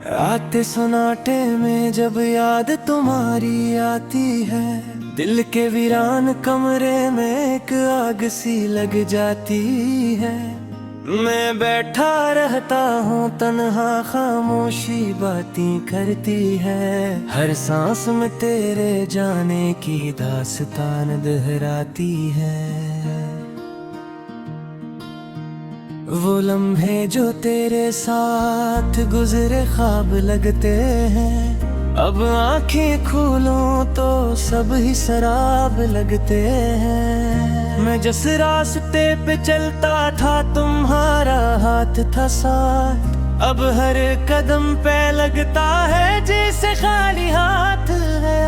आते सन्नाटे में जब याद तुम्हारी आती है, दिल के वीरान कमरे में एक आग सी लग जाती है। मैं बैठा रहता हूँ तन्हा, खामोशी बातें करती है। हर सांस में तेरे जाने की दास्तान दोहराती है। वो लम्हे जो तेरे साथ गुजरे ख्वाब लगते हैं, अब आंखें खोलूं तो सब ही शराब लगते हैं। मैं जिस रास्ते पे चलता था तुम्हारा हाथ था साथ, अब हर कदम पे लगता है जैसे खाली हाथ है।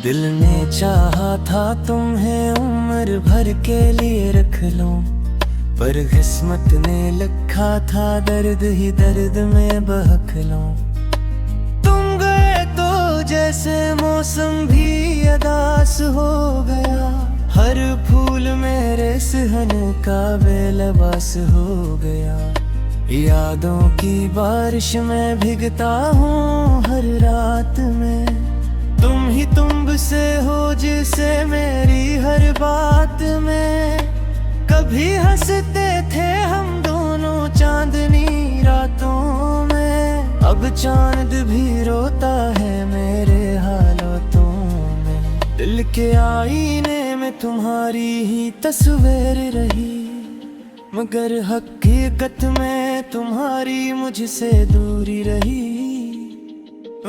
दिल ने चाहा था तुम्हें उम्र भर के लिए रख लूं, पर किस्मत ने लिखा था दर्द ही दर्द में बहक लूं। तुम गए तो जैसे मौसम भी अदास हो गया, हर फूल मेरे सहन का बेलबास हो गया। यादों की बारिश में भीगता हूँ हर रात में, तुम से हो जिसे मेरी हर बात में। कभी हंसते थे हम दोनों चांदनी रातों में, अब चांद भी रोता है मेरे हालातों में। दिल के आईने में तुम्हारी ही तस्वीर रही, मगर हकीकत में तुम्हारी मुझसे दूरी रही।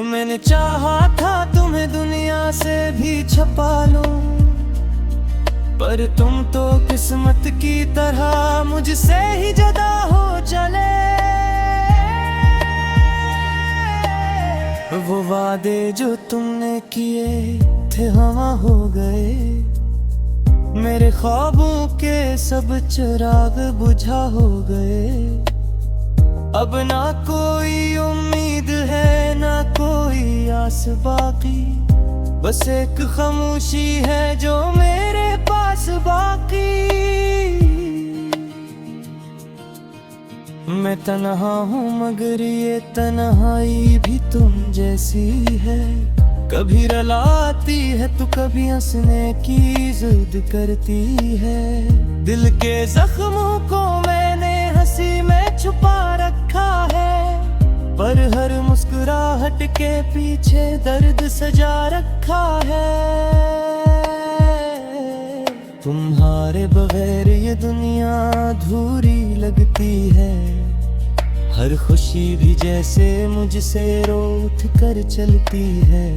मैंने चाहा था तुम्हें दुनिया से भी छुपा लूं, पर तुम तो किस्मत की तरह मुझसे ही जुदा हो चले। वो वादे जो तुमने किए थे हवा हो गए, मेरे ख्वाबों के सब चिराग बुझा हो गए। अब ना कोई उम्मीद है ना कोई आस बाकी, बस एक खामोशी है जो मेरे पास बाकी। मैं तन्हा हूँ मगर ये तन्हाई भी तुम जैसी है, कभी रुलाती है तो कभी हंसने की जिद करती है। दिल के जख्मों को मैंने हंसी में छुपा रखा है, पर हर मुस्कुराहट के पीछे दर्द सजा रखा है। तुम्हारे बगैर ये दुनिया अधूरी लगती है, हर खुशी भी जैसे मुझसे रूठ कर चलती है।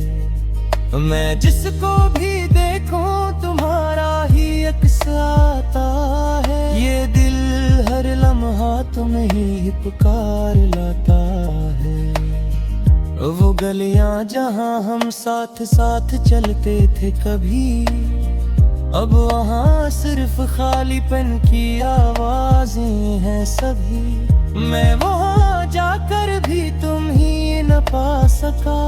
मैं जिसको भी देखूं तुम्हारा ही अक्स आता है, ये दिल हर लम्हा तुम्हें ही पुकार लाता है। वो गलियां जहां हम साथ साथ चलते थे कभी, अब वहाँ सिर्फ खालीपन की आवाजें हैं सभी। मैं वहाँ जाकर भी तुम ही न पा सका,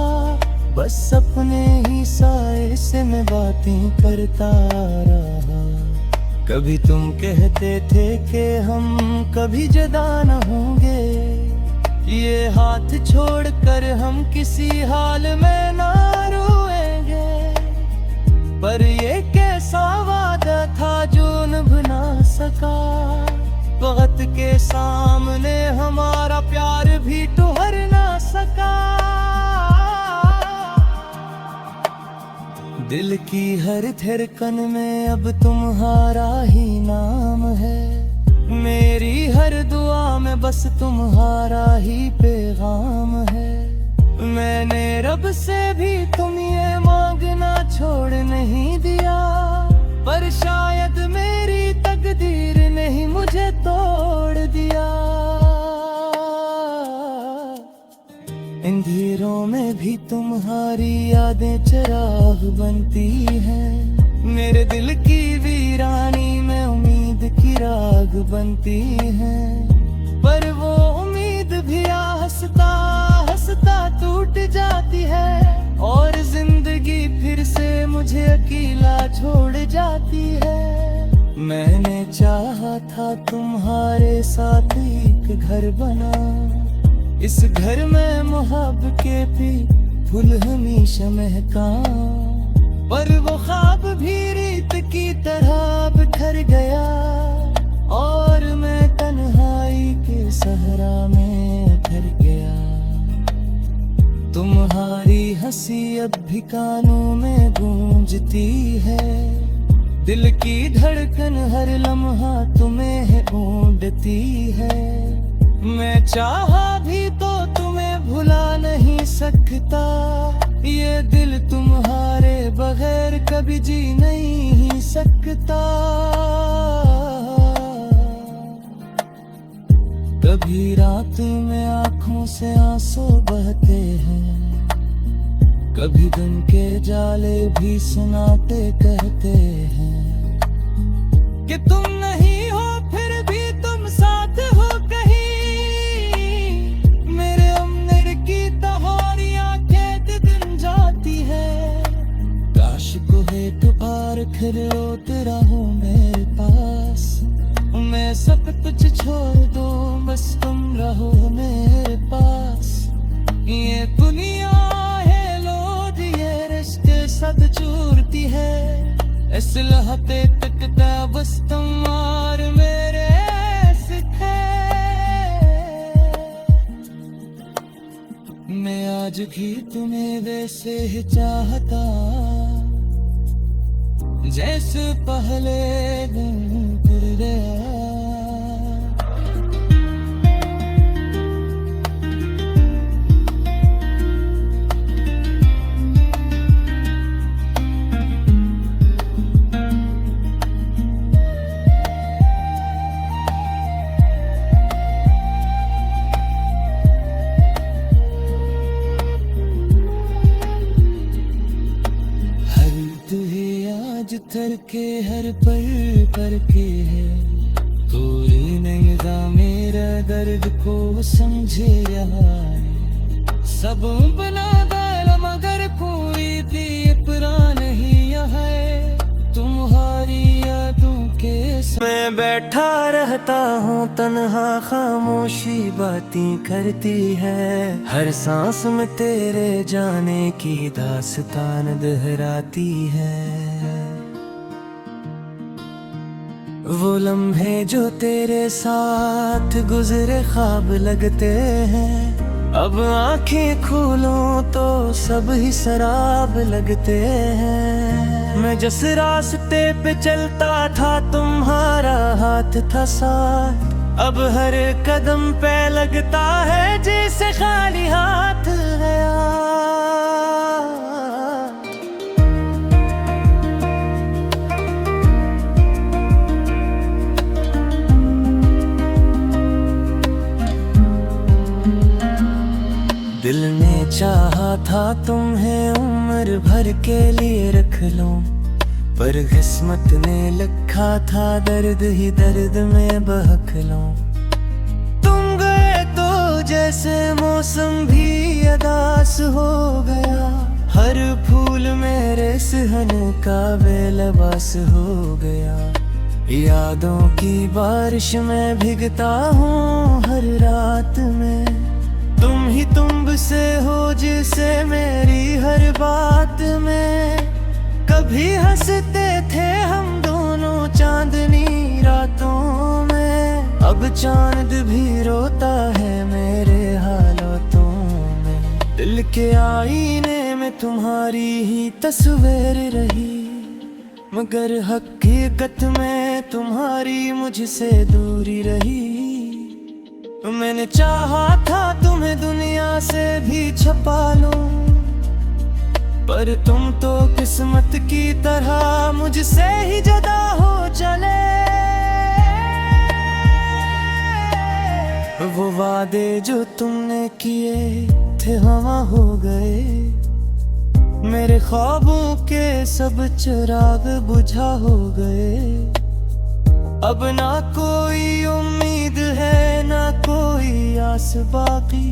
बस अपने ही साए से मैं बातें करता रहा। कभी तुम कहते थे कि हम कभी जुदा न होंगे, ये हाथ छोड़कर हम किसी हाल में ना रोएंगे। पर ये कैसा वादा था जो निभ ना सका, वक्त के सामने हमारा प्यार भी ठहर ना सका। दिल की हर धड़कन में अब तुम्हारा ही नाम है, मेरी हर दुआ में बस तुम्हारा ही पैगाम है। मैंने रब से भी तुम ये मांगना छोड़ नहीं दिया, पर शायद मेरी तकदीर ने ही मुझे तोड़ दिया। अंधेरों में भी तुम्हारी यादें चिराग बनती हैं, मेरे दिल की वीरानी में उम्मीद की राग बनती हैं। पर वो उम्मीद भी हंसता हंसता रास्ता टूट जाती है और जिंदगी फिर से मुझे अकेला छोड़ जाती है। मैंने चाहा था तुम्हारे साथ एक घर बना, इस घर में मोहब्बत के भी फूल हमेशा महका, पर वो ख्वाब भी रीत की तरह बिखर गया और मैं तन्हाई के सहरा में ठहर गया। तुम्हारी हंसी अब भी कानों में गूंजती है, दिल की धड़कन हर लम्हा तुम्हें है ढूंढती है। मैं चाहा भी तो तुम्हें भुला नहीं सकता, ये दिल तुम्हारे बगैर कभी जी नहीं सकता। कभी रात में आँखों से आंसू बहते हैं, कभी दिन के जाले भी सुनाते कहते हैं कि तुम नहीं हो फिर भी तुम साथ हो कहीं। मेरे अंदर की तहोरियां कैद दिन जाती है, काश को है तो पार खिलो तेरा हो मेरे पास। मैं सब कुछ छोड़ दूं बस तुम रहो मेरे पास। ये दुनिया है लोड, ये रिश्ते सब चूरती है, इस लहते तकता बस तुम और मेरे सिखे। मैं आज भी तुम्हें वैसे ही चाहता जैसे पहले दिन फिर गया। थर के हर पल पर के है, कोई नहीं था मेरा दर्द को समझे रहा है। सब बना डाला मगर कोई भी अपना नहीं है, तुम्हारी यादों के मैं बैठा रहता हूँ तन्हा, खामोशी बातें करती है, हर सांस में तेरे जाने की दास्तान दोहराती है। वो लम्हे जो तेरे साथ गुजरे ख्वाब लगते हैं, अब आंखें खोलूं तो सब ही शराब लगते हैं। मैं जिस रास्ते पे चलता था तुम्हारा हाथ था साथ, अब हर कदम पे लगता है जैसे खाली हाथ गया। दिल ने चाहा था तुम्हें उम्र भर के लिए रख लूं, पर किस्मत ने लिखा था दर्द ही दर्द में बहक लूं। तुम गए तो जैसे मौसम भी अदास हो गया, हर फूल मेरे सहन का बेलबास हो गया। यादों की बारिश में भीगता हूँ हर रात में, तुम ही तुम से हो जिसे मेरी हर बात में। कभी हंसते थे हम दोनों चांदनी रातों में, अब चांद भी रोता है मेरे हालातों में। दिल के आईने में तुम्हारी ही तस्वीर रही, मगर हकीकत में तुम्हारी मुझसे दूरी रही। मैंने चाहा था तुम्हें दुनिया से भी छुपा लूं, पर तुम तो किस्मत की तरह मुझसे ही जुदा हो चले। वो वादे जो तुमने किए थे हवा हो गए, मेरे ख्वाबों के सब चिराग बुझा हो गए। अब ना कोई उम्मीद है ना कोई आस बाकी,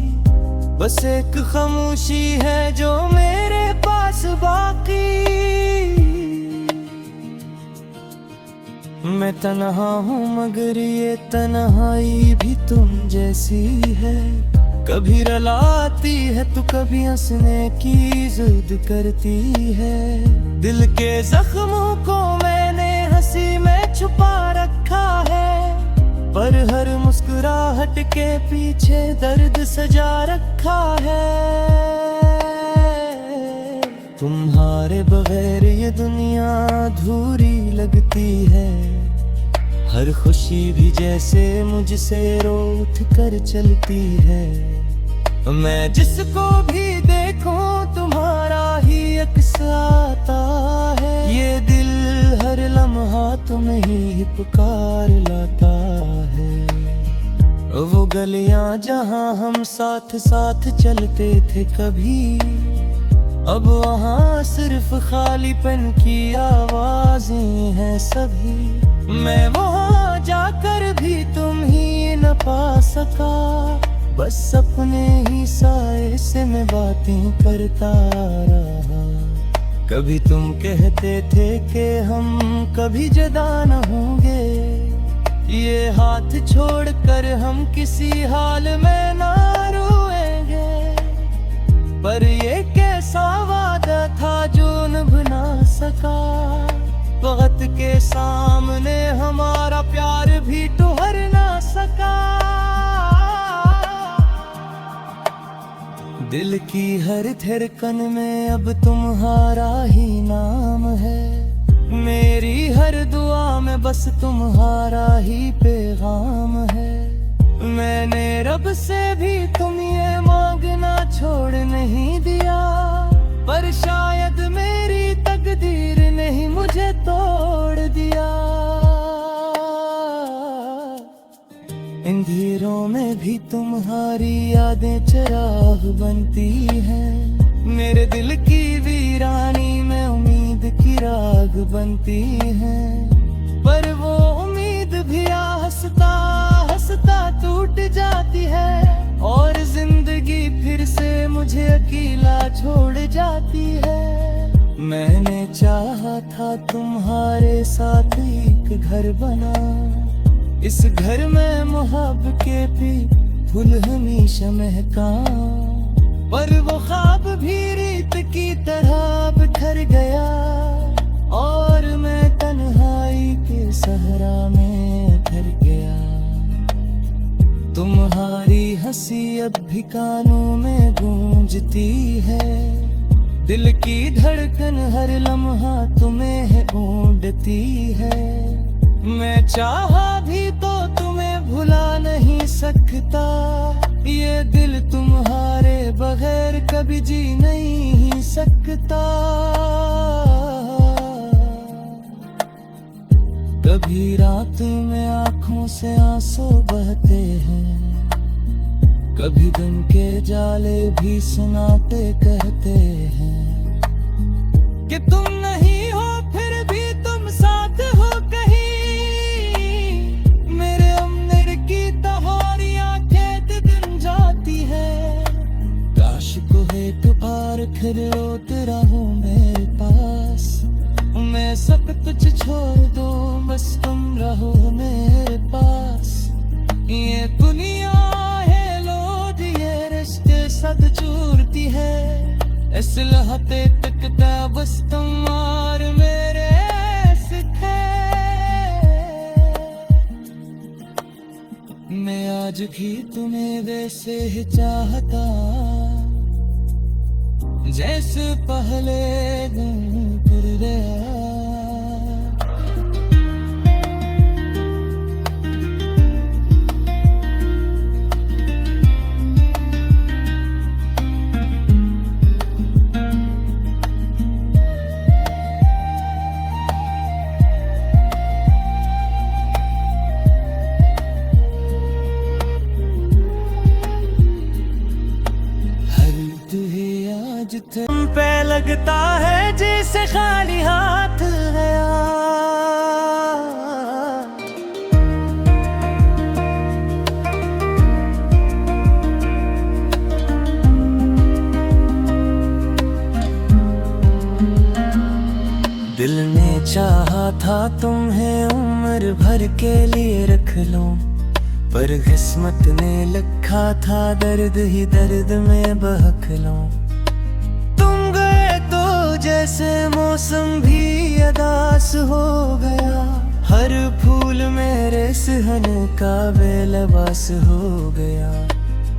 बस एक खामोशी है जो मेरे पास बाकी। मैं तन्हा हूँ मगर ये तन्हाई भी तुम जैसी है। कभी रुलाती है तो कभी हंसने की जिद करती है। दिल के जख्मों को मैंने हंसी में छुपा रखा है, पर हर मुस्कुराहट के पीछे दर्द सजा रखा है। तुम्हारे बगैर ये दुनिया अधूरी लगती है। हर खुशी भी जैसे मुझसे रूठ कर चलती है। मैं जिसको भी देखूं तुम्हारा ही अक्स आता है। ये दिल हर लम्हा तुम्हें ही पुकार लाता है। वो गलियां जहां हम साथ साथ चलते थे कभी, अब वहाँ सिर्फ खालीपन की आवाजें हैं सभी। मैं वहाँ जाकर भी तुम ही न पा सका, बस अपने ही साए से मैं बातें करता रहा। कभी तुम कहते थे कि हम कभी जुदा न होंगे, ये हाथ छोड़कर हम किसी हाल में ना रोएंगे। पर ये कैसा वादा था जो निभ ना सका। वक्त के सामने हमारा प्यार भी ठहर ना सका। दिल की हर धड़कन में अब तुम्हारा ही नाम है। मेरी हर दुआ में बस तुम्हारा ही पैगाम है। मैंने रब से भी तुम ये मांगना छोड़ नहीं दिया, पर शायद मेरी तकदीर ने ही मुझे तोड़ दिया। अंधेरों में भी तुम्हारी यादें चिराग बनती हैं। मेरे दिल की वीरानी में उम्मीद की राग बनती हैं। पर वो उम्मीद भी हंसता हंसता टूट जाती है, और जिंदगी फिर से मुझे अकेला छोड़ जाती है। मैंने चाहा था तुम्हारे साथ एक घर बना, इस घर में मोहब्बत के भी फूल हमेशा महका। पर वो ख्वाब भी रीत की तरह बिखर गया, और मैं तन्हाई के सहरा में उतर गया। तुम्हारी हंसी अब भी कानों में गूंजती है। दिल की धड़कन हर लम्हा तुम्हें है ढूंढती है। मैं चाहा भी तो तुम्हें भुला नहीं सकता। ये दिल तुम्हारे बगैर कभी जी नहीं सकता। कभी रात में आँखों से आंसू बहते हैं, कभी दिन के जाले भी सुनाते कहते हैं कि तुम नहीं हो फिर भी तुम साथ हो कहीं। मेरे अमर की तहोरियां खेत दिन जाती है। काश को एक बार फिर रोते रहूं मेरे पास। मैं सब कुछ छोड़ दूं बस तुम रहो मेरे पास। ये दुनिया है लोड, ये रिश्ते सद चूरती है। इस लहते तकता बस तुम और मेरे सिखे। मैं आज भी तुम्हें वैसे ही चाहता जैसे पहले दिन फिर गया। तुम पे लगता है जैसे खाली हाथ गया। तुम्हें उम्र भर के लिए रख लूं, पर किस्मत ने लिखा था दर्द ही दर्द में बहक लूं। तुम गए तो जैसे मौसम भी अदास हो गया, हर फूल मेरे सहने का बेलबास हो गया।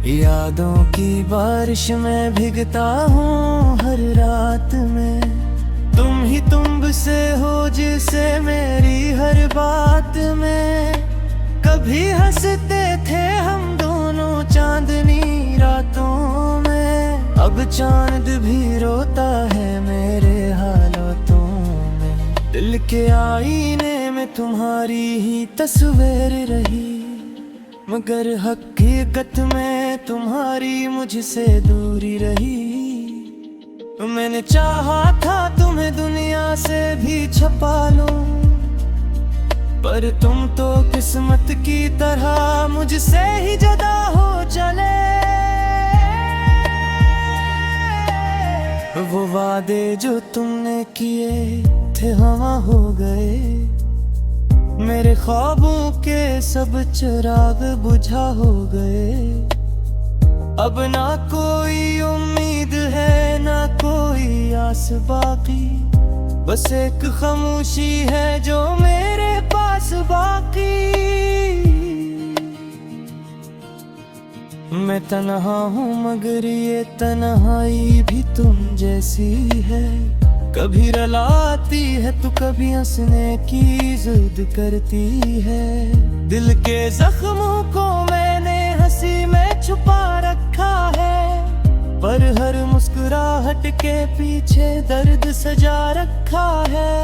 यादों की बारिश में भीगता हूँ हर रात में, तुम ही तुम से हो जिसे मेरी हर बात में। कभी हंसते थे हम दोनों चांदनी रातों में, अब चांद भी रोता है मेरे हालातों में। दिल के आईने में तुम्हारी ही तस्वीर रही, मगर हकीकत में तुम्हारी मुझसे दूरी रही। मैंने चाहा था तुम्हें दुनिया से भी छुपा लूं, पर तुम तो किस्मत की तरह मुझसे ही जुदा हो चले। वो वादे जो तुमने किए थे हवा हो गए, मेरे ख्वाबों के सब चिराग बुझा हो गए। अब ना कोई उम्मीद है ना कोई आस बाकी, बस एक खामोशी है जो मेरे पास बाकी। मैं तन्हा हूँ मगर ये तन्हाई भी तुम जैसी है, कभी रुलाती है तो कभी हंसने की जिद करती है। दिल के जख्मों को मैंने हंसी में छुपा रखा है, पर हर मुस्कुराहट के पीछे दर्द सजा रखा है।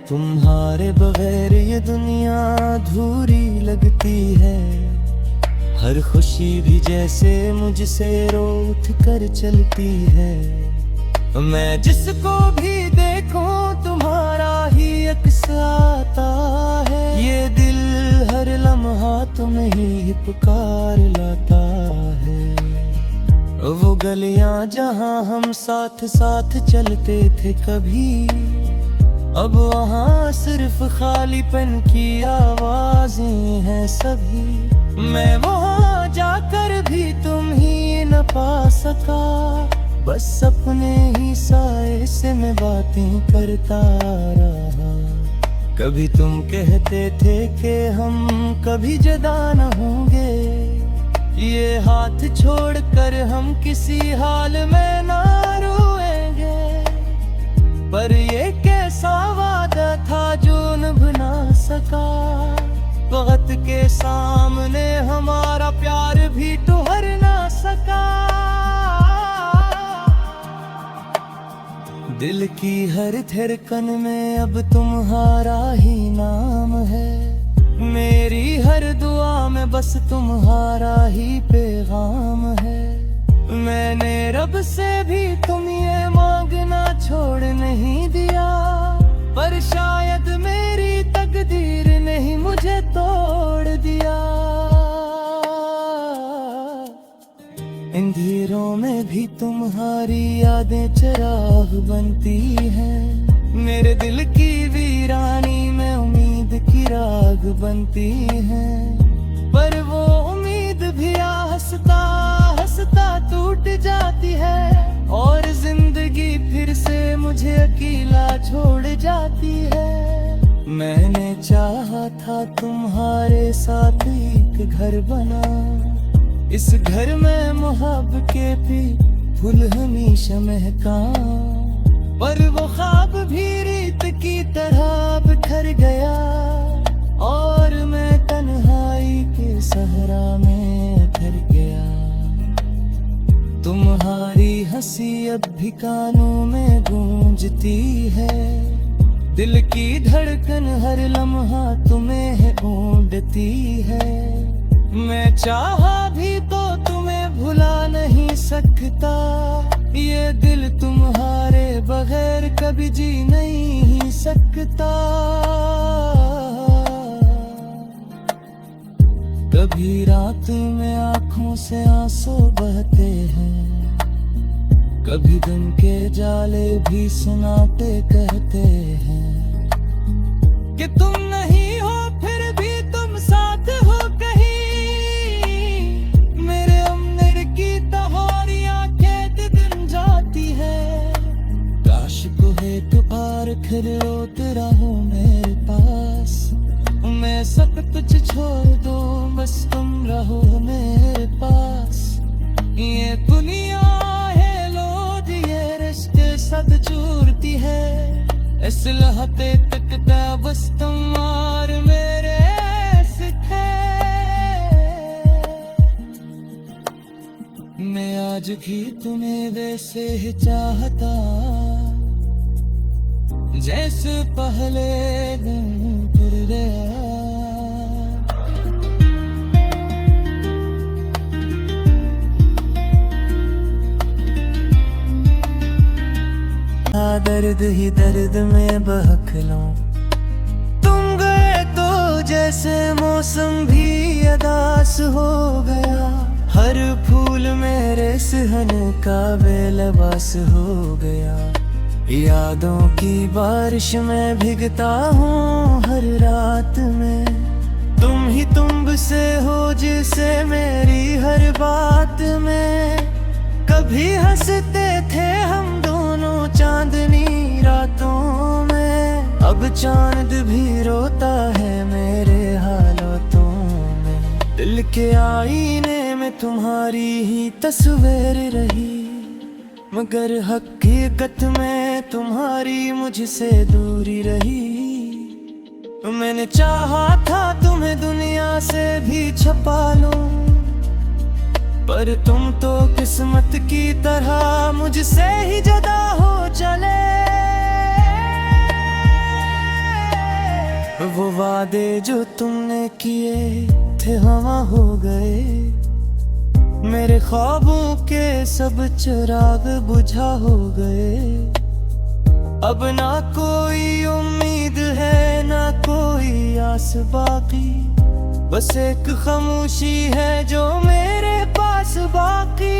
तुम्हारे बगैर ये दुनिया अधूरी लगती है, हर खुशी भी जैसे मुझसे रूठ कर चलती है। मैं जिसको भी देखूं तुम्हारा ही अक्स आता है, ये दिल हर लम्हा तुम्हें ही पुकार लाता है। वो गलियां जहां हम साथ साथ चलते थे कभी, अब वहाँ सिर्फ खालीपन की आवाजें हैं सभी। मैं वहाँ जाकर भी तुम ही न पा सका, बस अपने ही साए से मैं बातें करता रहा। कभी तुम कहते थे कि हम कभी जुदा न होंगे, ये हाथ छोड़कर हम किसी हाल में ना रोएंगे। पर ये कैसा वादा था जो निभ ना सका, वक्त के सामने हमारा प्यार भी ठहर ना सका। दिल की हर धड़कन में अब तुम्हारा ही नाम है, मेरी हर दुआ में बस तुम्हारा ही पैगाम है। मैंने रब से भी तुम ये मांगना छोड़ नहीं दिया, पर शायद मेरी तकदीर ने ही मुझे तोड़ दिया। अंधेरों में भी तुम्हारी यादें चिराग बनती हैं, मेरे दिल की वीरानी में उम्मीद की राग बनती हैं। पर वो उम्मीद भी हंसता हंसता टूट जाती है, और जिंदगी फिर से मुझे अकेला छोड़ जाती है। मैंने चाहा था तुम्हारे साथ एक घर बना, इस घर में मोहब्बत के भी फूल हमेशा महका, पर वो ख्वाब भी रीत की तरह बिखर गया, और मैं तन्हाई के सहरा में ठहर गया। तुम्हारी हंसी अब भी कानों में गूंजती है, दिल की धड़कन हर लम्हा तुम्हें है ढूंढती है। मैं चाहा भी तो तुम्हें भुला नहीं सकता, ये दिल तुम्हारे बगैर कभी जी नहीं सकता। कभी रात में आँखों से आंसू बहते हैं, कभी दिन के जाले भी सुनाते कहते हैं कि तुम नहीं हो फिर भी तुम साथ हो कहीं। मेरे अंदर की तहोरियां कैद दिन जाती है, काश को है तो पार खड़े तेरा हो मेरे पास। मैं सब कुछ छोड़ दो बस तुम रहो मेरे पास। ये दुनिया है लोड ये रिश्ते सद चूरती है, इस लहते तकता बस तुम और मेरे सिखे। मैं आज भी तुम्हें वैसे ही चाहता जैसे पहले दिन फिर गया। दर्द ही दर्द में बहक लूं, तुम गए तो जैसे मौसम भी अदास हो गया। हर फूल मेरे सहन का बेलबास हो गया। यादों की बारिश में भीगता हूँ हर रात में, तुम ही तुम से हो जिसे मेरी हर बात में। कभी हंसते थे हम दोनों चांदनी रातों में, अब चांद भी रोता है मेरे हालातों में। दिल के आईने में तुम्हारी ही तस्वीर रही, मगर हकीकत में तुम्हारी मुझसे दूरी रही। मैंने चाहा था तुम्हें दुनिया से भी छुपा लूं, पर तुम तो किस्मत की तरह मुझसे ही जुदा हो चले। वो वादे जो तुमने किए थे हवा हो गए, मेरे ख्वाबों के सब चिराग बुझा हो गए। अब ना कोई उम्मीद है ना कोई आस बाकी, बस एक खामोशी है जो मेरे पास बाकी।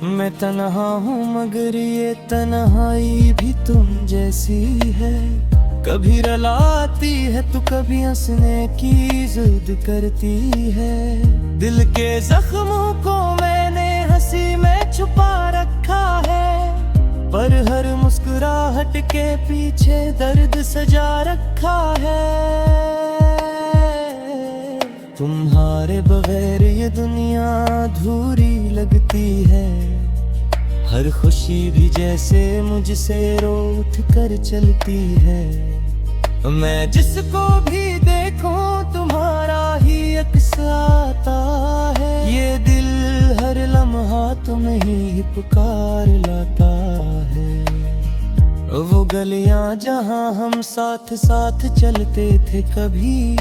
मैं तन्हा हूँ मगर ये तन्हाई भी तुम जैसी है, कभी रुलाती है तो कभी हंसने की जिद करती है। दिल के जख्मों को मैंने हंसी में छुपा रखा है, पर हर मुस्कुराहट के पीछे दर्द सजा रखा है। तुम्हारे बगैर ये दुनिया अधूरी लगती है, हर खुशी भी जैसे मुझसे रूठ कर चलती है। मैं जिसको भी देखूं तुम्हारा ही अक्स आता है, ये दिल हर लम्हा तुम्हें ही पुकार लाता है। वो गलियां जहां हम साथ साथ चलते थे कभी,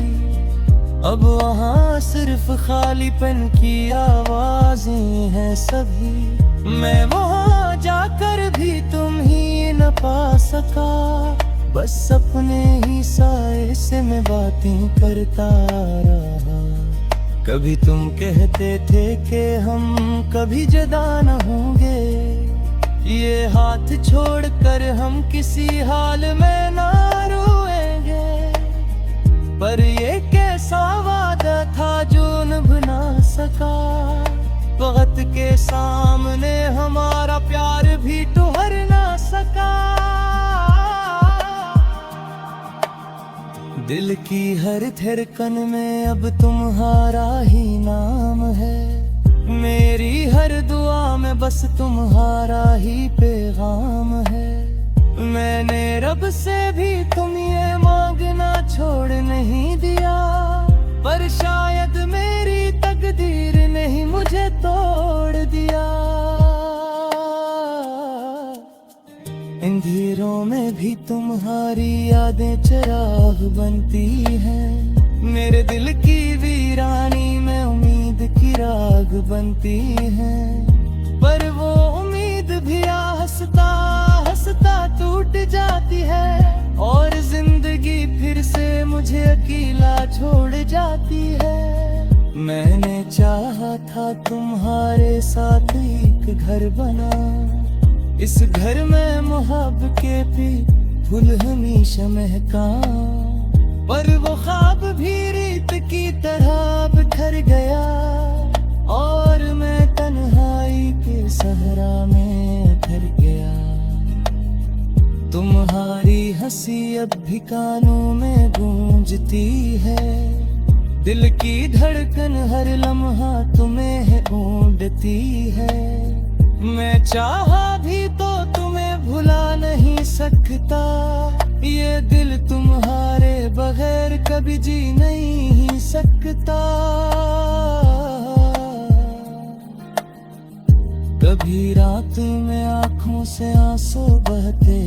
अब वहाँ सिर्फ खालीपन की आवाजें हैं सभी। मैं वहाँ जाकर भी तुम ही न पा सका, बस अपने ही साए से मैं बातें करता रहा। कभी तुम कहते थे कि हम कभी जुदा न होंगे, ये हाथ छोड़कर हम किसी हाल में ना रोएंगे। पर ये कैसा वादा था जो निभ ना सका, वक्त के सामने हमारा प्यार भी ठहर ना सका। दिल की हर धड़कन में अब तुम्हारा ही नाम है, मेरी हर दुआ में बस तुम्हारा ही पैगाम है। मैंने रब से भी तुम ये मांगना छोड़ नहीं दिया, पर शायद मेरी तकदीर ने ही मुझे तोड़ दिया। अंधेरों में भी तुम्हारी यादें चिराग बनती हैं, मेरे दिल की वीरानी में उम्मीद की राग बनती हैं। पर वो उम्मीद भी हंसता हंसता टूट जाती है, और जिंदगी फिर से मुझे अकेला छोड़ जाती है। मैंने चाहा था था तुम्हारे साथ एक घर बना। इस घर में मोहब्बत के भी फूल हमेशा महका, पर वो ख्वाब भी रीत की तरह बिखर गया और मैं तन्हाई के सहरा में उतर गया। तुम्हारी हंसी अब भी कानों में गूंजती है, दिल की धड़कन हर लम्हा तुम्हें है ढूंढती है। मैं चाहा भी तो तुम्हें भुला नहीं सकता, ये दिल तुम्हारे बगैर कभी जी नहीं सकता। कभी रात में आंखों से आंसू बहते